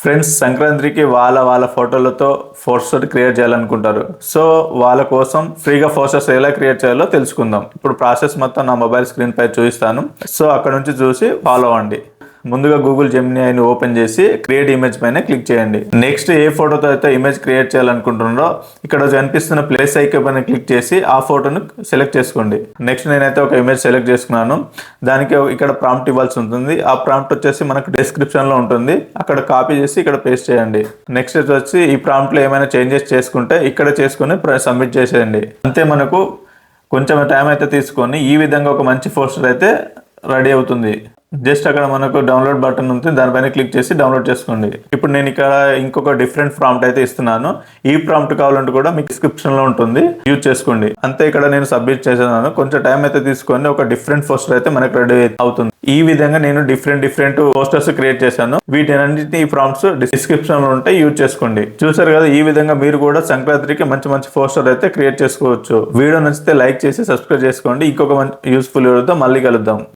Friends సంక్రాంతికి వాళ్ళ ఫోటోలతో పోస్టర్ క్రియేట్ చేయాలనుకుంటారు. సో వాళ్ళ కోసం ఫ్రీగా పోస్టర్స్ ఎలా క్రియేట్ చేయాలో తెలుసుకుందాం. ఇప్పుడు ప్రాసెస్ మొత్తం నా మొబైల్ స్క్రీన్ పై చూపిస్తాను. సో అక్కడ నుంచి చూసి ఫాలో అవ్వండి. ముందుగా గూగుల్ జెమినీ ఓపెన్ చేసి క్రియేట్ ఇమేజ్ పైన క్లిక్ చేయండి. నెక్స్ట్ ఏ ఫోటోతో అయితే ఇమేజ్ క్రియేట్ చేయాలనుకుంటున్నారో ఇక్కడ కనిపిస్తున్న ప్లేస్ ఐకాన్ పైన క్లిక్ చేసి ఆ ఫోటోను సెలెక్ట్ చేసుకోండి. నెక్స్ట్ నేనైతే ఒక ఇమేజ్ సెలెక్ట్ చేసుకున్నాను. దానికి ఇక్కడ ప్రాంప్ట్ ఇవ్వాల్సి ఉంటుంది. ఆ ప్రాంప్ట్ వచ్చేసి మనకు డిస్క్రిప్షన్ లో ఉంటుంది. అక్కడ కాపీ చేసి ఇక్కడ పేస్ట్ చేయండి. నెక్స్ట్ వచ్చి ఈ ప్రాంప్ట్ లో ఏమైనా చేంజెస్ చేసుకుంటే ఇక్కడ చేసుకుని సబ్మిట్ చేసేయండి. అంతే, మనకు కొంచెం టైం అయితే తీసుకొని ఈ విధంగా ఒక మంచి పోస్టర్ అయితే రెడీ అవుతుంది. జస్ట్ అక్కడ మనకు డౌన్లోడ్ బటన్ ఉంటుంది, దానిపైన క్లిక్ చేసి డౌన్లోడ్ చేసుకోండి. ఇప్పుడు నేను ఇక్కడ ఇంకొక డిఫరెంట్ ప్రాంప్ట్ అయితే ఇస్తున్నాను. ఈ ప్రాంప్ట్ కావాలంటే కూడా మీకు డిస్క్రిప్షన్ లో ఉంటుంది, యూజ్ చేసుకోండి. అంతే, ఇక్కడ నేను సబ్మిట్ చేస్తున్నాను. కొంచెం టైం అయితే తీసుకొని ఒక డిఫరెంట్ పోస్టర్ అయితే మనకు రెడీ అవుతుంది. ఈ విధంగా నేను డిఫరెంట్ పోస్టర్స్ క్రియేట్ చేశాను. వీటన్నింటినీ ఈ ప్రాంప్ట్స్ డిస్క్రిప్షన్ లో ఉంటే యూజ్ చేసుకోండి. చూసారు కదా, ఈ విధంగా మీరు కూడా సంక్రాంతికి మంచి పోస్టర్ అయితే క్రియేట్ చేసుకోవచ్చు. వీడియో నచ్చితే లైక్ చేసి సబ్స్క్రైబ్ చేసుకోండి. ఇంకొక మంచి యూస్ఫుల్ వీడియోతో మళ్ళీ కలుద్దాం.